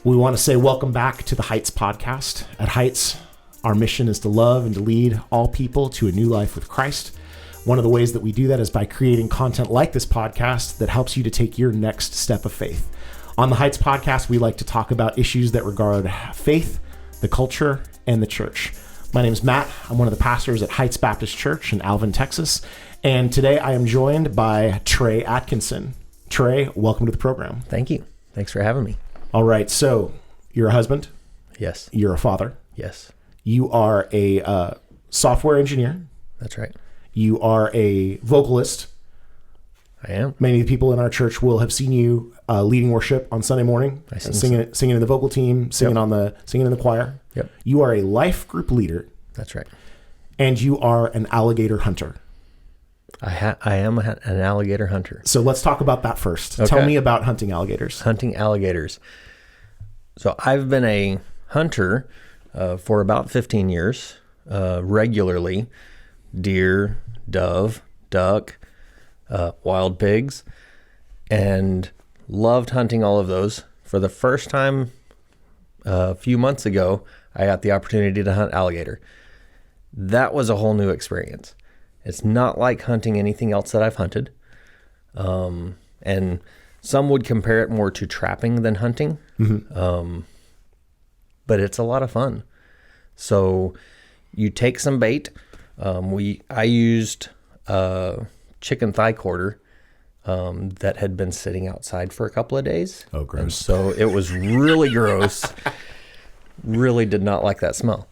We want to say welcome back to the Heights podcast. At Heights, our mission is to love and to lead all people to a new life with Christ. One of the ways that we do that is by creating content like this podcast that helps you to take your next step of faith. On the Heights podcast, we like to talk about issues that regard faith, the culture, and the church. My name is Matt. I'm one of the pastors at Heights Baptist Church in Alvin, Texas. And today I am joined by Trey Atkinson. Trey, welcome to the program. Thank you. Thanks for having me. All right. So you're a husband. Yes. You're a father. Yes. You are a software engineer. That's right. You are a vocalist. I am. Many of the people in our church will have seen you leading worship on Sunday morning, singing in the vocal team, singing in the choir. Yep. You are a life group leader. That's right. And you are an alligator hunter. I am an alligator hunter. So let's talk about that first. Okay. Tell me about hunting alligators. Hunting alligators. So I've been a hunter for about 15 years, regularly. Deer, dove, duck, wild pigs, and loved hunting all of those. For the first time a few months ago, I got the opportunity to hunt alligator. That was a whole new experience. It's not like hunting anything else that I've hunted. And some would compare it more to trapping than hunting. Mm-hmm. But it's a lot of fun. So you take some bait. I used a chicken thigh quarter that had been sitting outside for a couple of days. Oh, gross. And so it was really gross. Really did not like that smell.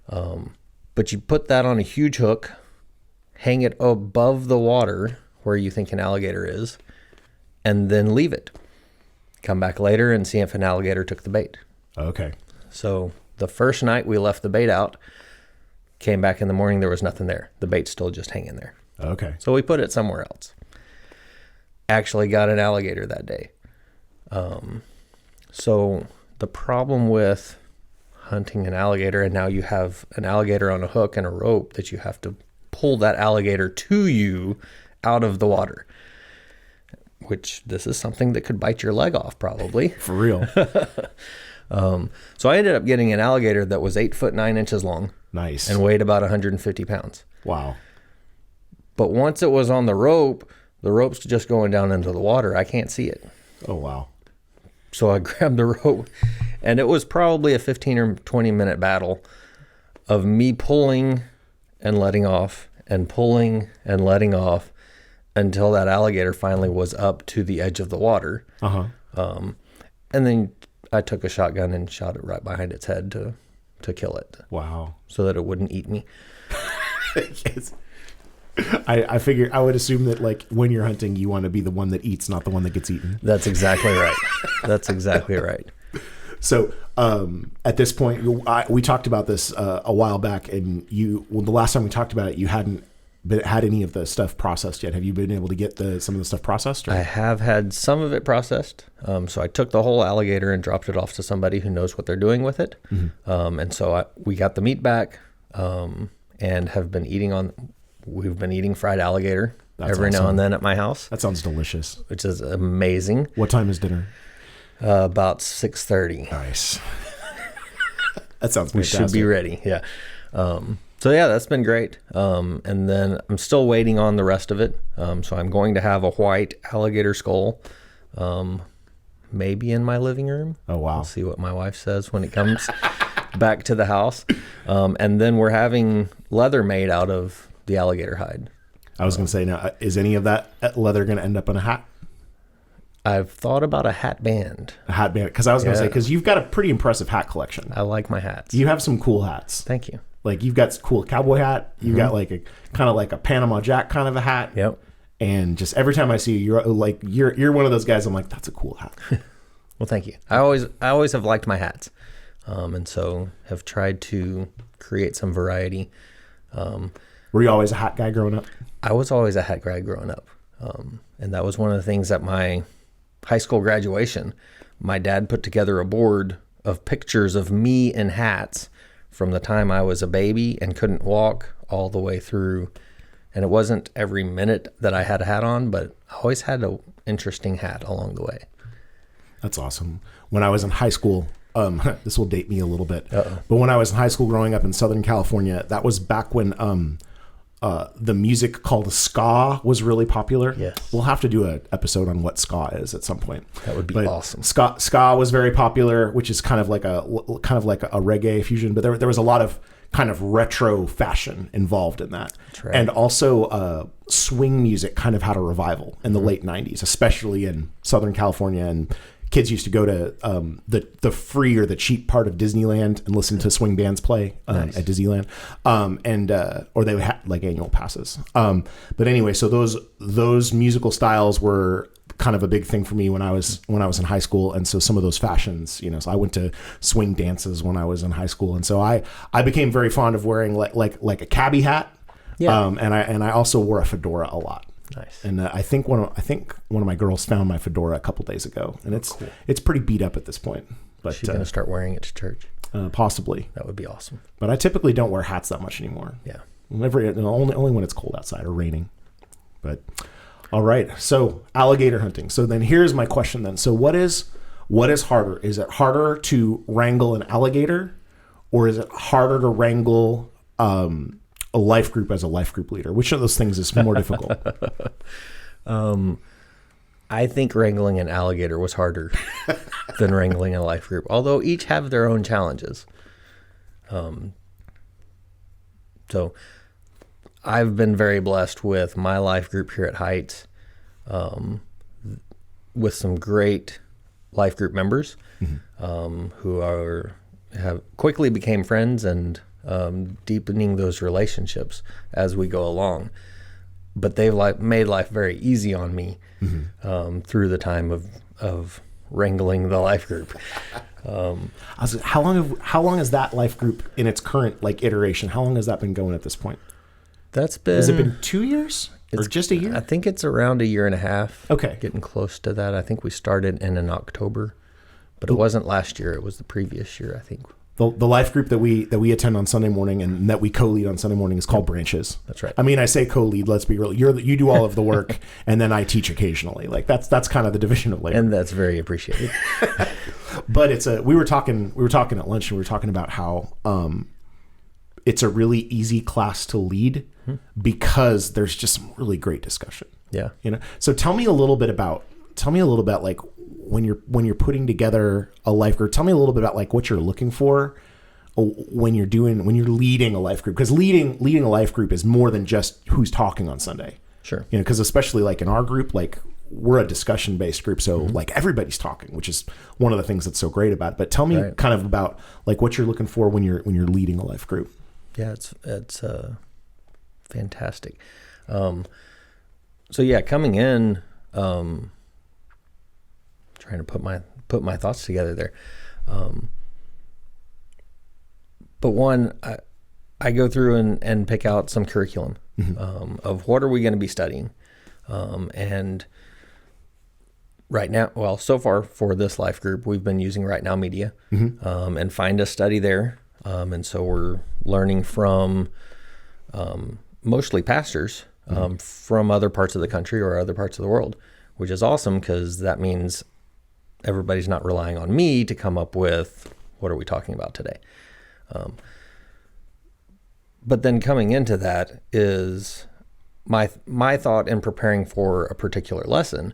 But you put that on a huge hook, hang it above the water where you think an alligator is, and then leave it. Come back later and see if an alligator took the bait. Okay. So the first night we left the bait out, came back in the morning, there was nothing there. The bait's still just hanging there. Okay. So we put it somewhere else. Actually got an alligator that day. So the problem with hunting an alligator, and now you have an alligator on a hook and a rope that you have to pull that alligator to you out of the water, which this is something that could bite your leg off probably. For real. So I ended up getting an alligator that was 8 foot 9 inches long. Nice. And weighed about 150 pounds. Wow. But once it was on the rope's just going down into the water. I can't see it. Oh, wow. So I grabbed the rope, and it was probably a 15 or 20 minute battle of me pulling and letting off and pulling and letting off until that alligator finally was up to the edge of the water. Uh-huh. And then I took a shotgun and shot it right behind its head to kill it. Wow. So that it wouldn't eat me. Yes. I figure I would assume that like when you're hunting, you want to be the one that eats, not the one that gets eaten. That's exactly right. That's exactly right. So at this point, we talked about this a while back, and the last time we talked about it, you hadn't had any of the stuff processed yet. Have you been able to get some of the stuff processed? Or? I have had some of it processed. So I took the whole alligator and dropped it off to somebody who knows what they're doing with it. Mm-hmm. And so we got the meat back and have been we've been eating fried alligator every now and then at my house. That sounds delicious. Which is amazing. What time is dinner? About 6:30. Nice. That sounds fantastic. We should be ready. Yeah. So yeah, that's been great. And then I'm still waiting on the rest of it. So I'm going to have a white alligator skull, maybe in my living room. Oh, wow. We'll see what my wife says when it comes back to the house. And then we're having leather made out of the alligator hide. I was going to say, now, is any of that leather going to end up in a hat? I've thought about a hat band. A hat band. Because I was going to say, because you've got a pretty impressive hat collection. I like my hats. You have some cool hats. Thank you. Like you've got cool cowboy hat. You've got like a kind of like a Panama Jack kind of a hat. Yep. And just every time I see you, you're one of those guys. I'm like, that's a cool hat. Well, thank you. I always have liked my hats, and so have tried to create some variety. Were you always a hat guy growing up? I was always a hat guy growing up, and that was one of the things at my high school graduation. My dad put together a board of pictures of me in hats from the time I was a baby and couldn't walk all the way through. And it wasn't every minute that I had a hat on, but I always had an interesting hat along the way. That's awesome. When I was in high school, this will date me a little bit, Uh-oh. but when I was in high school growing up in Southern California, that was back when the music called ska was really popular. Yes. We'll have to do an episode on what ska is at some point. That would be But awesome. Ska was very popular, which is kind of like a reggae fusion, but there was a lot of kind of retro fashion involved in that. That's right. And also swing music kind of had a revival in the late 90s, especially in Southern California, and kids used to go to the free or the cheap part of Disneyland and listen to swing bands play Nice. at Disneyland, or they would have like annual passes. But anyway, so those musical styles were kind of a big thing for me when I was in high school, and so some of those fashions, so I went to swing dances when I was in high school, and so I became very fond of wearing like a cabbie hat, Yeah. and I also wore a fedora a lot. Nice. And I think one of my girls found my fedora a couple days ago, and it's pretty beat up at this point. But She's going to start wearing it to church. Possibly. That would be awesome. But I typically don't wear hats that much anymore. Yeah. Only when it's cold outside or raining. But all right. So alligator hunting. So then here's my question then. So what is harder? Is it harder to wrangle an alligator, or is it harder to wrangle a life group as a life group leader? Which of those things is more difficult? I think wrangling an alligator was harder than wrangling a life group, although each have their own challenges. So I've been very blessed with my life group here at Heights, with some great life group members, who have quickly became friends and deepening those relationships as we go along. But they've made life very easy on me through the time of wrangling the life group. How long has that life group in its current iteration? How long has that been going at this point? That's been. Has it been 2 years or just a year? I think it's around a year and a half. Okay. Getting close to that. I think we started in October, but it wasn't last year. It was the previous year, I think. The life group that we attend on Sunday morning and that we co-lead on Sunday morning is called Branches. That's right. I mean, I say co-lead. Let's be real. You do all of the work, and then I teach occasionally. That's kind of the division of labor. And that's very appreciated. But we were talking at lunch, and we were talking about how it's a really easy class to lead because there's just some really great discussion. Yeah. So tell me a little bit about like when you're putting together a life group. Tell me a little bit about like what you're looking for when you're leading a life group, because leading a life group is more than just who's talking on Sunday. Sure. Because especially like in our group, like we're a discussion based group, so like everybody's talking, which is one of the things that's so great about it. But tell me kind of about like what you're looking for when you're leading a life group. Yeah, it's fantastic. So yeah, coming in, trying to put my thoughts together there. But one, I go through and pick out some curriculum of what are we going to be studying, and right now, well, so far for this life group, we've been using Right Now Media, and Find a Study there, and so we're learning from mostly pastors from other parts of the country or other parts of the world, which is awesome because that means everybody's not relying on me to come up with what are we talking about today. But then coming into that is my thought in preparing for a particular lesson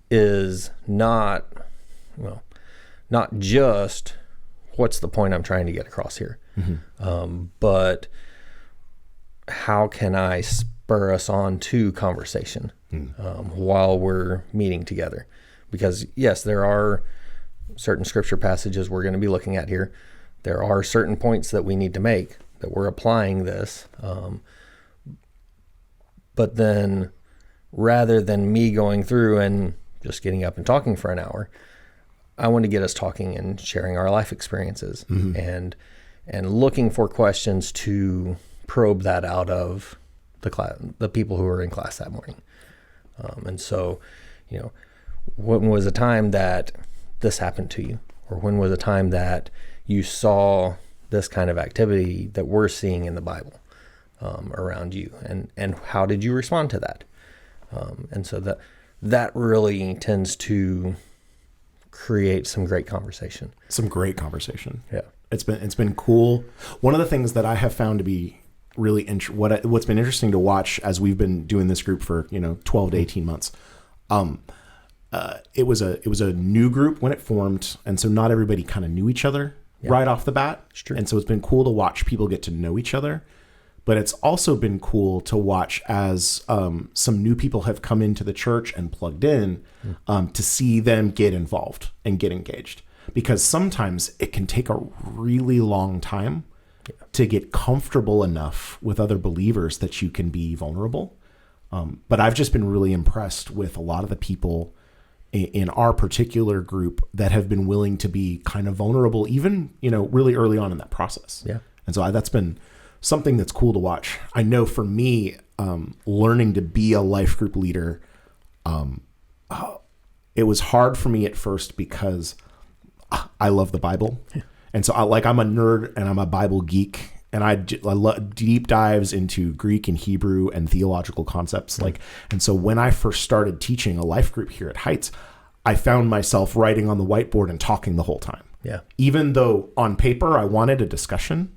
is not just what's the point I'm trying to get across here, but how can I spur us on to conversation while we're meeting together? Because yes, there are certain scripture passages we're going to be looking at here. There are certain points that we need to make that we're applying this. But then rather than me going through and just getting up and talking for an hour, I want to get us talking and sharing our life experiences and looking for questions to probe that out of the class, the people who were in class that morning. And so, when was a time that this happened to you? Or when was a time that you saw this kind of activity that we're seeing in the Bible around you? And how did you respond to that? And so that really tends to create some great conversation. Some great conversation. Yeah. It's been cool. One of the things that I have found to be really what's been interesting to watch as we've been doing this group for 12 to 18 months. It was a new group when it formed, and so not everybody kind of knew each other right off the bat. And so it's been cool to watch people get to know each other. But it's also been cool to watch as some new people have come into the church and plugged in to see them get involved and get engaged. Because sometimes it can take a really long time to get comfortable enough with other believers that you can be vulnerable. But I've just been really impressed with a lot of the people in our particular group that have been willing to be kind of vulnerable, even, really early on in that process. Yeah. And so that's been something that's cool to watch. I know for me, learning to be a life group leader, it was hard for me at first because I love the Bible. Yeah. And so I'm a nerd and I'm a Bible geek, and I love deep dives into Greek and Hebrew and theological concepts. And so when I first started teaching a life group here at Heights, I found myself writing on the whiteboard and talking the whole time. Yeah. Even though on paper I wanted a discussion,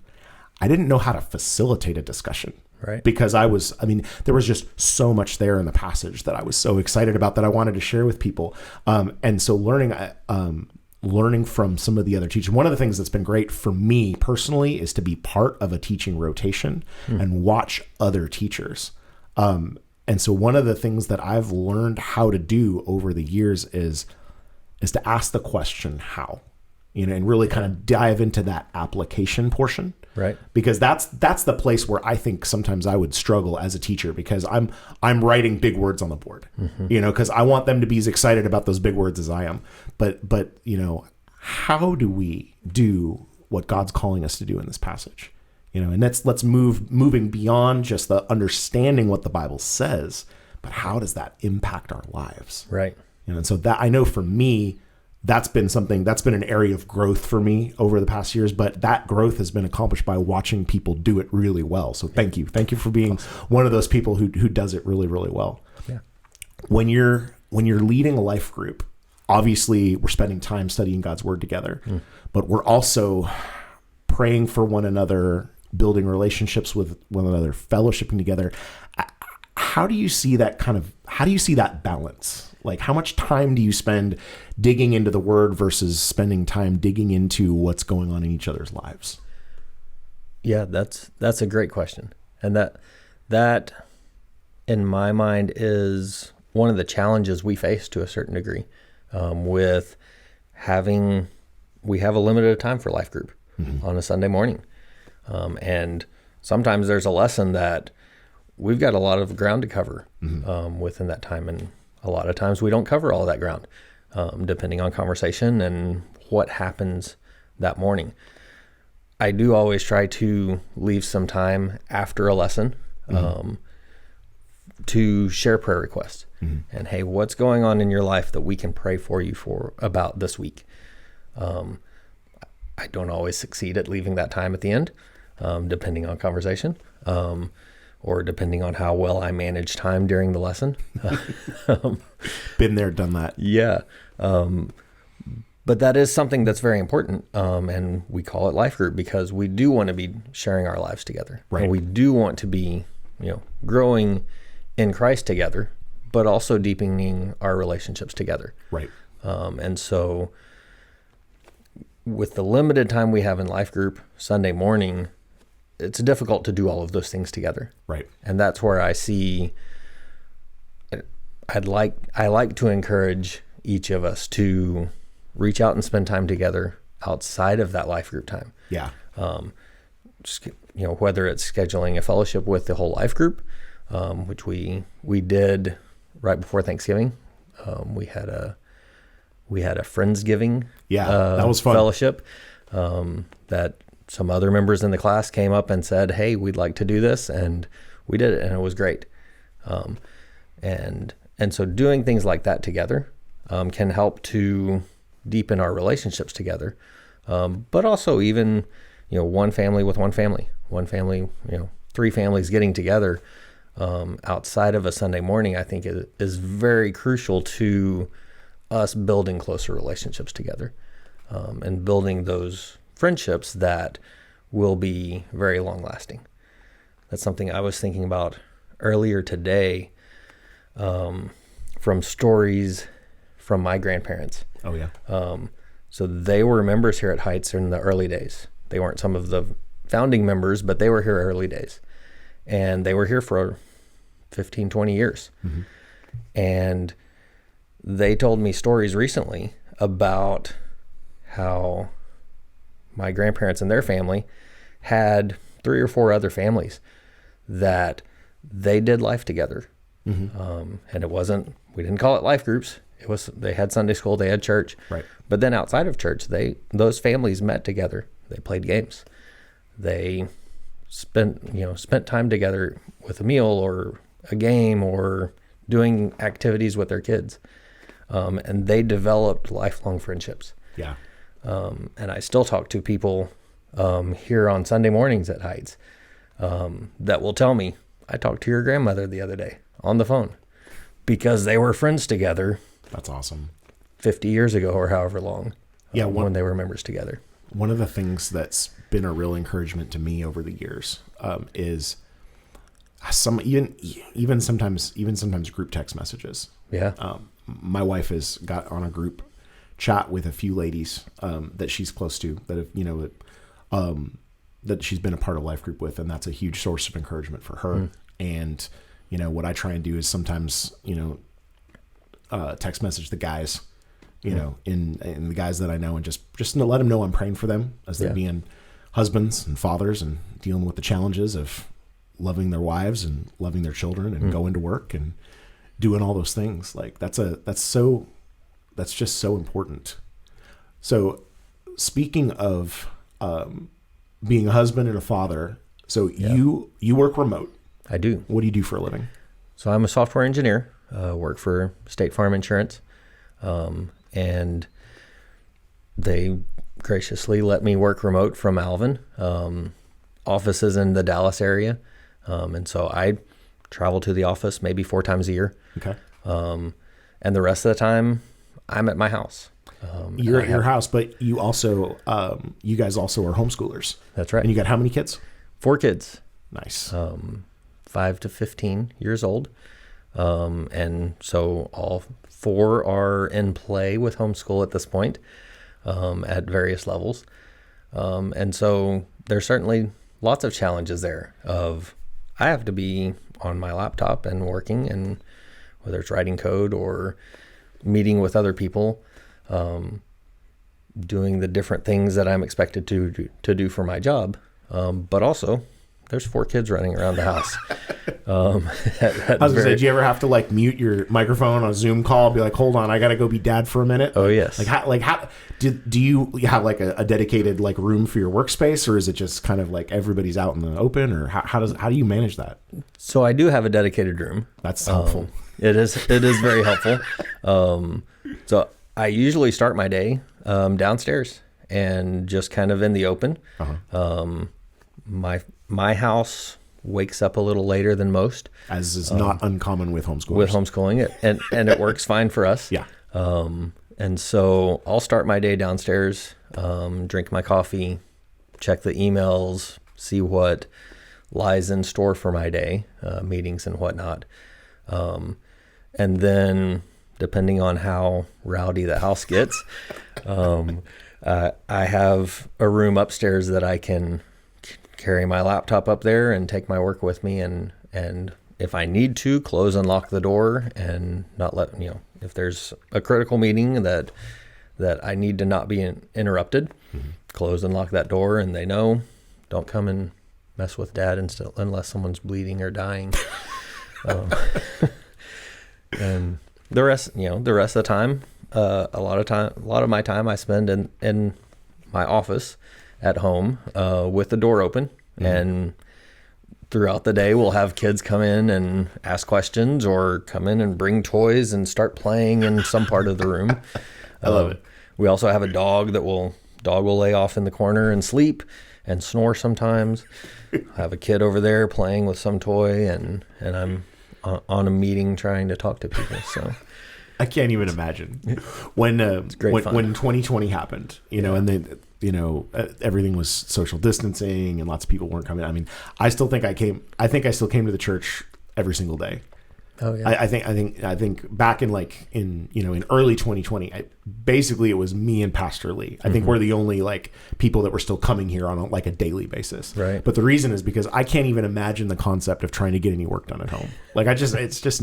I didn't know how to facilitate a discussion. Right. Because there was just so much there in the passage that I was so excited about that I wanted to share with people. And so learning from some of the other teachers. One of the things that's been great for me personally is to be part of a teaching rotation and watch other teachers. And so one of the things that I've learned how to do over the years is to ask the question, how, and really kind of dive into that application portion. Right. Because that's the place where I think sometimes I would struggle as a teacher, because I'm writing big words on the board, because I want them to be as excited about those big words as I am. But how do we do what God's calling us to do in this passage? And let's moving beyond just the understanding what the Bible says, but how does that impact our lives? Right. And so that, I know for me, that's been an area of growth for me over the past years, but that growth has been accomplished by watching people do it really well. So thank you for being one of those people who does it really, really well. Yeah. When you're leading a life group, obviously we're spending time studying God's word together, but we're also praying for one another, building relationships with one another, fellowshipping together. How do you see that balance? Like, how much time do you spend digging into the word versus spending time digging into what's going on in each other's lives? Yeah, that's a great question. And that in my mind is one of the challenges we face to a certain degree, with we have a limited time for life group on a Sunday morning. And sometimes there's a lesson that we've got a lot of ground to cover within that time. And a lot of times we don't cover all of that ground, depending on conversation and what happens that morning. I do always try to leave some time after a lesson to share prayer requests. And, hey, what's going on in your life that we can pray for you about this week? I don't always succeed at leaving that time at the end, depending on conversation. Or depending on how well I manage time during the lesson. Been there, done that. Yeah. But that is something that's very important. And we call it life group because we do want to be sharing our lives together. Right. And we do want to be, growing in Christ together, but also deepening our relationships together. Right. And so with the limited time we have in life group Sunday morning, it's difficult to do all of those things together. Right. And that's where I see I like to encourage each of us to reach out and spend time together outside of that life group time. Yeah. Whether it's scheduling a fellowship with the whole life group, which we did right before Thanksgiving. We had a Friendsgiving. Yeah, that was fun. Fellowship that some other members in the class came up and said, hey, we'd like to do this. And we did it, and it was great. And so doing things like that together can help to deepen our relationships together. But also even, one family with one family, 3 families getting together outside of a Sunday morning, I think is very crucial to us building closer relationships together, and building those friendships that will be very long lasting. That's something I was thinking about earlier today, from stories from my grandparents. Oh yeah. So they were members here at Heights in the early days. They weren't some of the founding members, but they were here early days. And they were here for 15, 20 years. Mm-hmm. And they told me stories recently about how my grandparents and their family had 3 or 4 other families that they did life together. Mm-hmm. And it wasn't, we didn't call it life groups. It was, they had Sunday school, they had church. Right. But then outside of church, those families met together. They played games. They spent time together with a meal or a game or doing activities with their kids. And they developed lifelong friendships. Yeah. And I still talk to people here on Sunday mornings at Heights that will tell me, I talked to your grandmother the other day on the phone, because they were friends together. That's awesome. 50 years ago or however long, when they were members together. One of the things that's been a real encouragement to me over the years is even sometimes group text messages. Yeah. My wife has got on a group chat with a few ladies that she's close to that have, that she's been a part of life group with, and that's a huge source of encouragement for her. And what I try and do is sometimes text message the guys, in the guys that I know, and just to let them know I'm praying for them as they're being husbands and fathers and dealing with the challenges of loving their wives and loving their children and going to work and doing all those things. Like that's just so important. So speaking of being a husband and a father, so you work remote. I do. What do you do for a living? So I'm a software engineer, work for State Farm Insurance, and they graciously let me work remote from Alvin. Offices in the Dallas area, and so I travel to the office maybe 4 times a year. Okay. And the rest of the time, I'm at my house. You're at your house, but you also, you guys also are homeschoolers. That's right. And you got how many kids? 4 kids. Nice. 5 to 15 years old. And so all 4 are in play with homeschool at this point, at various levels. And so there's certainly lots of challenges there of, I have to be on my laptop and working, and whether it's writing code or meeting with other people, doing the different things that I'm expected to do for my job. But also there's 4 kids running around the house. I was gonna say, do you ever have to mute your microphone on a Zoom call? Be like, hold on, I gotta go be dad for a minute. Oh yes. How do you have a dedicated room for your workspace, or is it just kind of everybody's out in the open, or how do you manage that? So I do have a dedicated room. That's helpful. It is very helpful. So I usually start my day downstairs and just kind of in the open. Uh-huh. My house wakes up a little later than most, as is not uncommon with homeschoolers. With homeschooling, and it works fine for us. Yeah. And so I'll start my day downstairs, drink my coffee, check the emails, see what lies in store for my day, meetings and whatnot. And then, depending on how rowdy the house gets, I have a room upstairs that I can carry my laptop up there and take my work with me, and if I need to, close and lock the door and not let, if there's a critical meeting that I need to not be interrupted, close and lock that door, and they know, don't come and mess with dad unless someone's bleeding or dying. And the rest of the time, a lot of my time I spend in my office at home, with the door open, and throughout the day we'll have kids come in and ask questions, or come in and bring toys and start playing in some part of the room. I love it. We also have a dog will lay off in the corner and sleep and snore sometimes. I have a kid over there playing with some toy, and I'm on a meeting trying to talk to people. So I can't even imagine when when 2020 happened, and then everything was social distancing and lots of people weren't coming. I mean, I still think I still came to the church every single day. Oh yeah. I think back in in early 2020, basically it was me and Pastor Lee. I think we're the only people that were still coming here on a daily basis. Right. But the reason is because I can't even imagine the concept of trying to get any work done at home. It's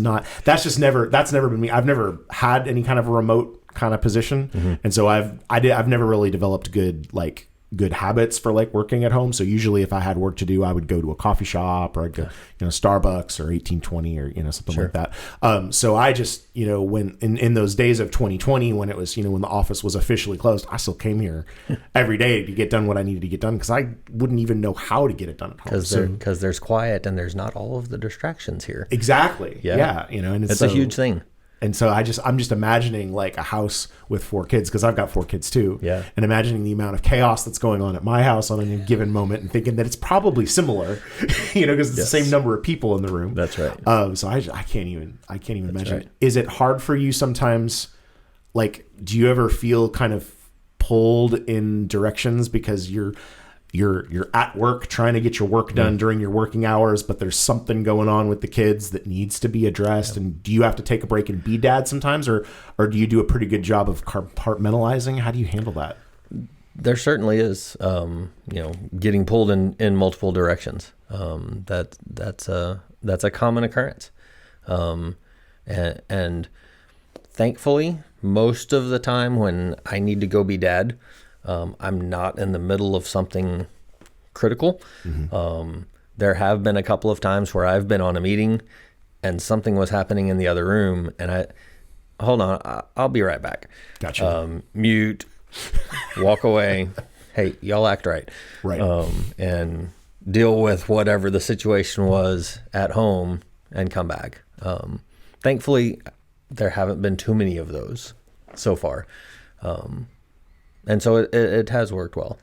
never been me. I've never had any kind of a remote kind of position. And so I've never really developed good habits for working at home. So usually if I had work to do, I would go to a coffee shop or I'd go, Starbucks or 1820 or, something like that. So I just, when in those days of 2020, when it was, when the office was officially closed, I still came here every day to get done what I needed to get done. Cause I wouldn't even know how to get it done at home. Cause there's quiet and there's not all of the distractions here. Exactly. Yeah. And it's a huge thing. And so I'm just imagining a house with 4 kids, because I've got 4 kids too. Yeah. And imagining the amount of chaos that's going on at my house on any given moment, and thinking that it's probably similar, because it's the same number of people in the room. That's right. So I can't even imagine. Right. Is it hard for you sometimes? Do you ever feel kind of pulled in directions because you're at work trying to get your work done during your working hours, but there's something going on with the kids that needs to be addressed? And do you have to take a break and be dad sometimes, or do you do a pretty good job of compartmentalizing? How do you handle that? There certainly is, getting pulled in multiple directions. That's a common occurrence. And thankfully, most of the time when I need to go be dad, I'm not in the middle of something critical. There have been a couple of times where I've been on a meeting and something was happening in the other room, and hold on, I'll be right back. Gotcha. Mute, walk away. Hey, y'all act right. Right. And deal with whatever the situation was at home and come back. Thankfully, there haven't been too many of those so far. And so it has worked well.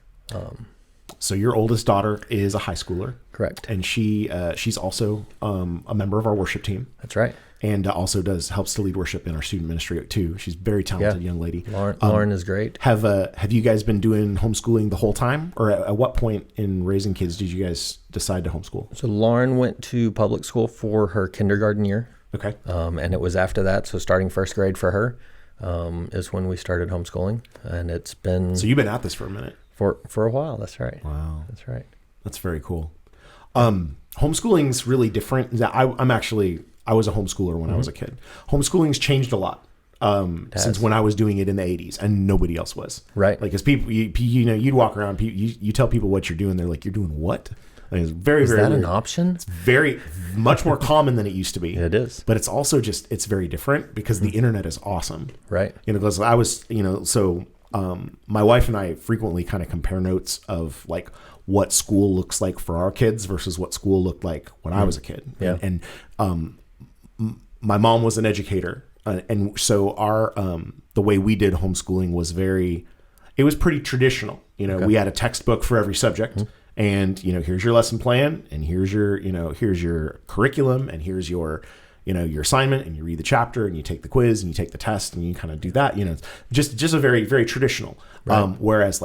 So your oldest daughter is a high schooler. Correct. And she's also a member of our worship team. That's right. And also helps to lead worship in our student ministry too. She's a very talented young lady. Lauren is great. Have you guys been doing homeschooling the whole time? Or at what point in raising kids did you guys decide to homeschool? So Lauren went to public school for her kindergarten year. Okay. And it was after that. So starting first grade for her is when we started homeschooling. And it's been... So you've been at this for a minute. For a while. That's right. Wow. That's right. That's very cool. Homeschooling's really different. I was a homeschooler when I was a kid. Homeschooling's changed a lot since when I was doing it in the 80s, and nobody else was. Right. As people, you'd walk around, you tell people what you're doing, they're like, you're doing what? It's very, is very that weird. an option? It's very much more common than it used to be. It is. But it's also it's very different because the internet is awesome. Right. Because I was, my wife and I frequently kind of compare notes of what school looks like for our kids versus what school looked like when I was a kid. Yeah. And my mom was an educator. And so our, the way we did homeschooling was it was pretty traditional. Okay. We had a textbook for every subject. And, here's your lesson plan, and here's your curriculum, and here's your assignment, and you read the chapter, and you take the quiz, and you take the test, and you kind of do that, just a very, very traditional. Right. Whereas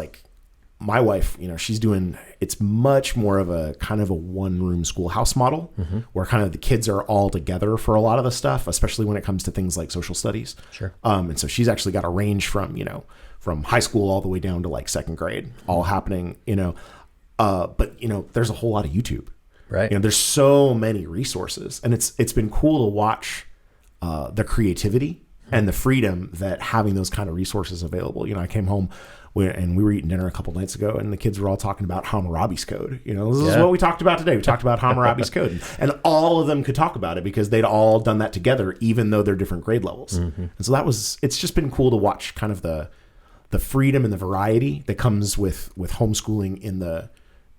my wife, it's much more of a kind of a one-room schoolhouse model, where kind of the kids are all together for a lot of the stuff, especially when it comes to things like social studies. Sure. And so she's actually got a range from high school all the way down to second grade, all happening, but there's a whole lot of YouTube, right? There's so many resources, and it's been cool to watch the creativity and the freedom that having those kind of resources available. I came home and we were eating dinner a couple nights ago, and the kids were all talking about Hammurabi's code. This is what we talked about today. We talked about Hammurabi's code, and all of them could talk about it because they'd all done that together, even though they're different grade levels. And so it's just been cool to watch kind of the freedom and the variety that comes with homeschooling in the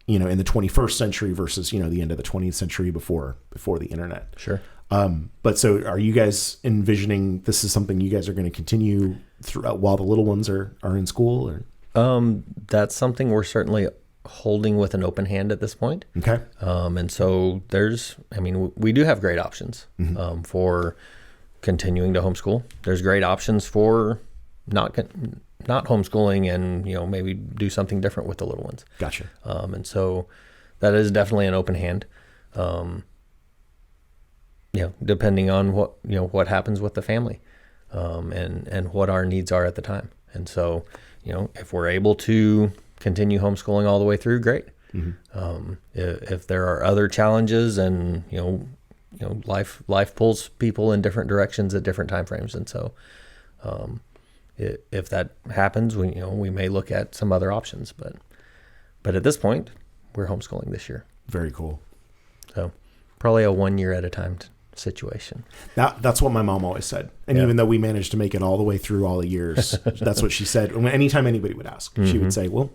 in the 21st century versus, the end of the 20th century before the internet. Sure. But so are you guys envisioning this is something you guys are going to continue throughout while the little ones are in school, or? That's something we're certainly holding with an open hand at this point. Okay. And so we do have great options, for continuing to homeschool. There's great options for not homeschooling and, maybe do something different with the little ones. Gotcha. And so that is definitely an open hand. Depending on what happens with the family, and what our needs are at the time. And so, if we're able to continue homeschooling all the way through, great. Mm-hmm. If there are other challenges and, life pulls people in different directions at different time frames. And so, if that happens, we may look at some other options, but at this point we're homeschooling this year. Very cool. So probably a 1 year at a time situation. That's what my mom always said. And even though we managed to make it all the way through all the years, that's what she said. Anytime anybody would ask, she would say, well,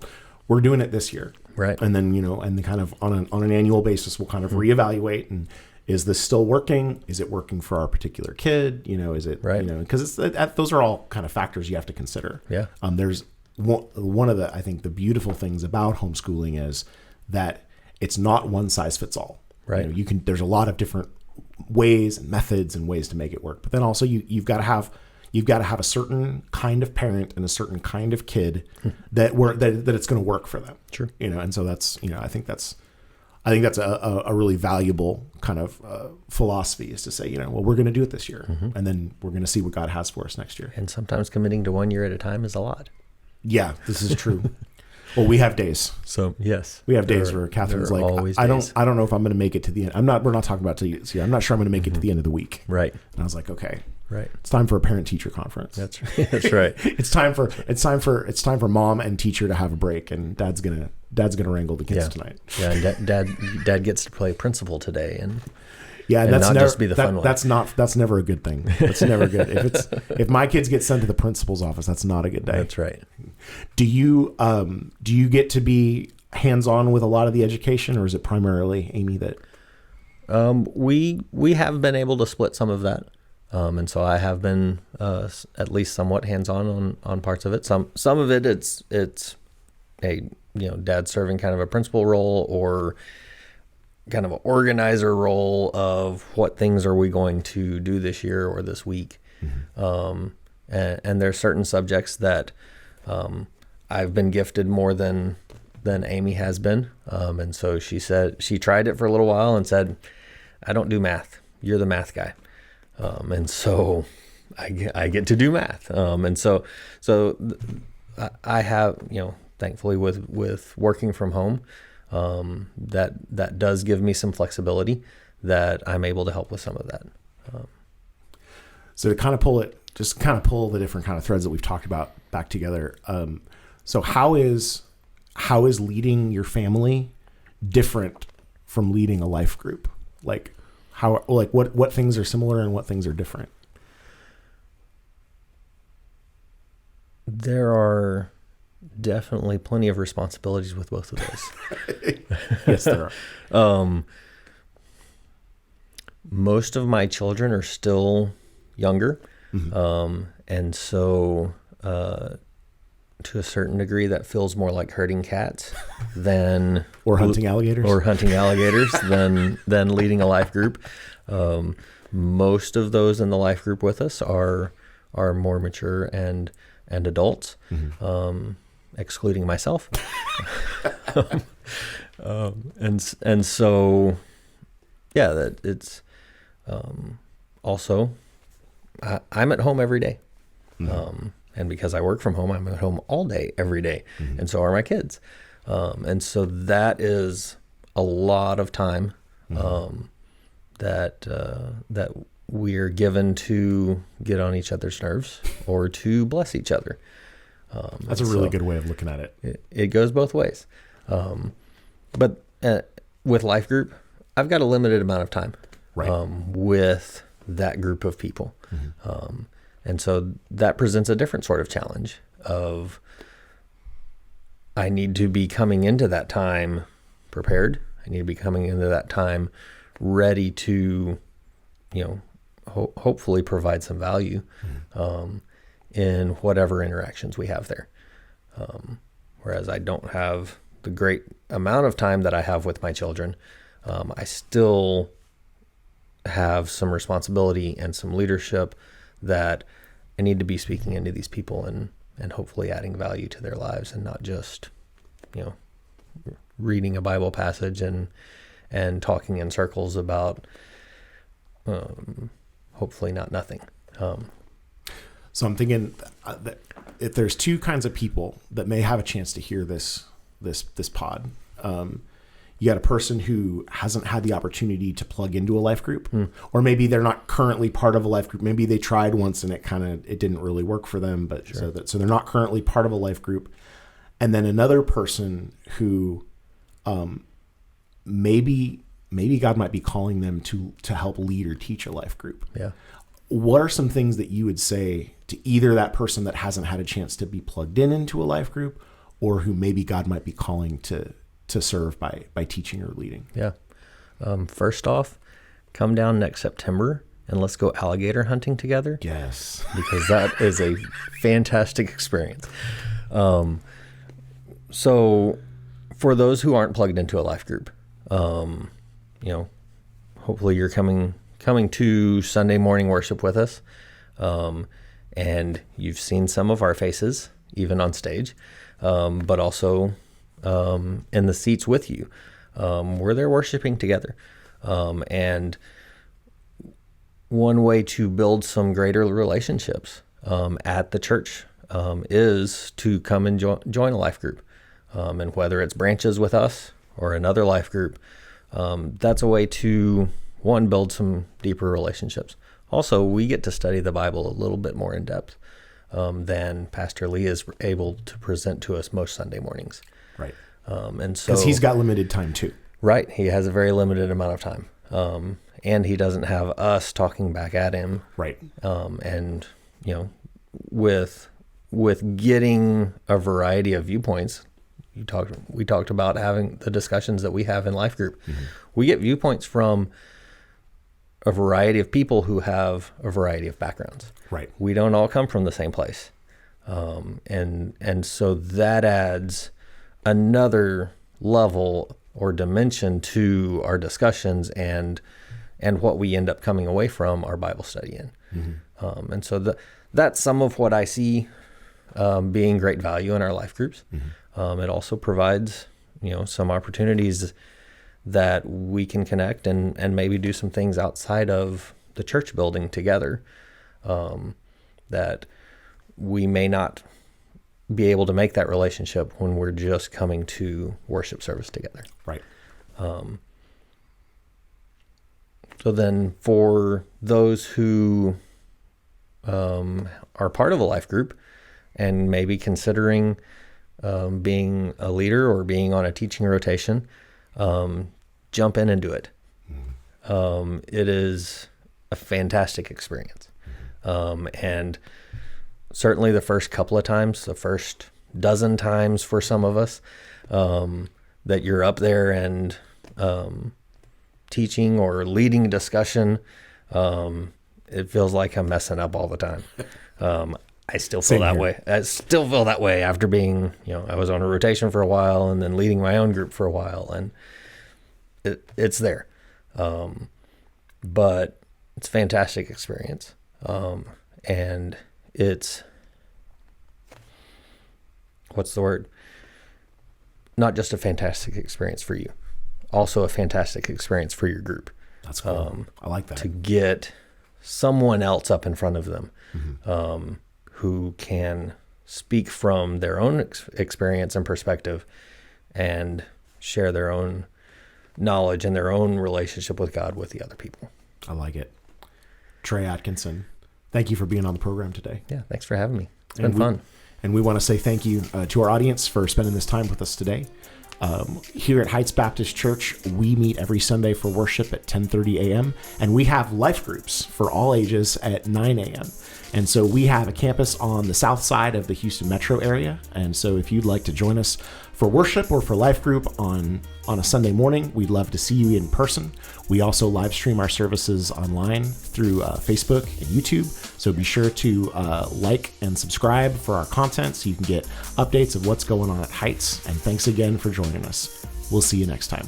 we're doing it this year. Right. And then, and then kind of on an annual basis, we'll kind of reevaluate, and is this still working? Is it working for our particular kid? Is it, right. Because those are all kind of factors you have to consider. Yeah. There's one of the, I think the beautiful things about homeschooling is that it's not one size fits all. Right. There's a lot of different ways and methods and ways to make it work. But then also you've got to have a certain kind of parent and a certain kind of kid that it's going to work for them. Sure. And so that's, I think that's a really valuable kind of philosophy, is to say, well, we're going to do it this year, and then we're going to see what God has for us next year. And sometimes committing to 1 year at a time is a lot. Yeah, this is true. Well, we have days. So yes, we have days where Catherine's like, I don't know if I'm going to make it to the end. We're not talking about till you see. I'm not sure I'm going to make it to the end of the week. Right. And I was like, okay, right. It's time for a parent teacher conference. That's right. That's right. It's time for mom and teacher to have a break, and dad's gonna wrangle the kids tonight. Yeah. And dad gets to play principal today, and that's not never, just be the fun one. That's never a good thing. That's never good. If my kids get sent to the principal's office, that's not a good day. That's right. Do you get to be hands-on with a lot of the education, or is it primarily Amy that? We have been able to split some of that. And so I have been at least somewhat hands-on on parts of it. Some of it it's a dad serving kind of a principal role, or kind of an organizer role of what things are we going to do this year or this week. Mm-hmm. And there's certain subjects that I've been gifted more than Amy has been. And so she said she tried it for a little while and said, I don't do math. You're the math guy. And so I get to do math. And so I have, thankfully with working from home, that does give me some flexibility that I'm able to help with some of that. So to kind of pull the different kind of threads that we've talked about back together. So how is leading your family different from leading a life group? What things are similar and what things are different? There are definitely plenty of responsibilities with both of those. Yes, there are. Most of my children are still younger. Mm-hmm. And so, to a certain degree, that feels more like herding cats than or hunting alligators than leading a life group. Most of those in the life group with us are more mature and adults, mm-hmm. Excluding myself. And so, yeah, that it's also I'm at home every day. Mm-hmm. And because I work from home, I'm at home all day, every day. Mm-hmm. And so are my kids. And so that is a lot of time mm-hmm. that we're given to get on each other's nerves or to bless each other. That's a really good way of looking at it. It goes both ways. But with life group, I've got a limited amount of time with that group of people. Mm-hmm. And so that presents a different sort of challenge of I need to be coming into that time prepared. I need to be coming into that time ready to, hopefully provide some value in whatever interactions we have there. Whereas I don't have the great amount of time that I have with my children, I still have some responsibility and some leadership that I need to be speaking into these people and hopefully adding value to their lives, and not just, reading a Bible passage and talking in circles about hopefully not nothing. So I'm thinking that if there's two kinds of people that may have a chance to hear this pod, you got a person who hasn't had the opportunity to plug into a life group, or maybe they're not currently part of a life group. Maybe they tried once and it didn't really work for them, but sure. so they're not currently part of a life group. And then another person who, maybe God might be calling them to help lead or teach a life group. Yeah. What are some things that you would say to either that person that hasn't had a chance to be plugged into a life group, or who maybe God might be calling to serve by teaching or leading? Yeah. First off, come down next September and let's go alligator hunting together. Yes. Because that is a fantastic experience. So for those who aren't plugged into a life group, hopefully you're coming to Sunday morning worship with us. And you've seen some of our faces, even on stage, but also in the seats with you. We're there worshiping together. And one way to build some greater relationships at the church is to come and join a life group. And whether it's branches with us or another life group, that's a way to, one, build some deeper relationships. Also, we get to study the Bible a little bit more in depth than Pastor Lee is able to present to us most Sunday mornings. Right. And so, because he's got limited time too. Right. He has a very limited amount of time. And he doesn't have us talking back at him. Right. And, with getting a variety of viewpoints, we talked about having the discussions that we have in life group. Mm-hmm. We get viewpoints from a variety of people who have a variety of backgrounds. Right. We don't all come from the same place. And so that adds another level or dimension to our discussions and what we end up coming away from our Bible study in. Mm-hmm. And so that's some of what I see being great value in our life groups. Mm-hmm. It also provides, some opportunities that we can connect and maybe do some things outside of the church building together that we may not be able to make that relationship when we're just coming to worship service together. Right. So then for those who are part of a life group and maybe considering being a leader or being on a teaching rotation, jump in and do it. Mm-hmm. It is a fantastic experience. And certainly the first couple of times, the first dozen times for some of us, that you're up there and teaching or leading discussion, it feels like I'm messing up all the time. I still feel that way. I still feel that way after being, I was on a rotation for a while and then leading my own group for a while, and it's there. But it's a fantastic experience. And it's, what's the word? Not just a fantastic experience for you, also a fantastic experience for your group. That's cool. I like that. To get someone else up in front of them, mm-hmm. Who can speak from their own experience and perspective and share their own knowledge and their own relationship with God with the other people. I like it. Trey Atkinson, thank you for being on the program today. Yeah, thanks for having me. It's been fun. And we want to say thank you to our audience for spending this time with us today. Here at Heights Baptist Church, we meet every Sunday for worship at 10:30 a.m. and we have life groups for all ages at 9 a.m. And so we have a campus on the south side of the Houston metro area. And so if you'd like to join us for worship or for life group on a Sunday morning, we'd love to see you in person. We also live stream our services online through Facebook and YouTube. So be sure to like and subscribe for our content so you can get updates of what's going on at Heights. And thanks again for joining us. We'll see you next time.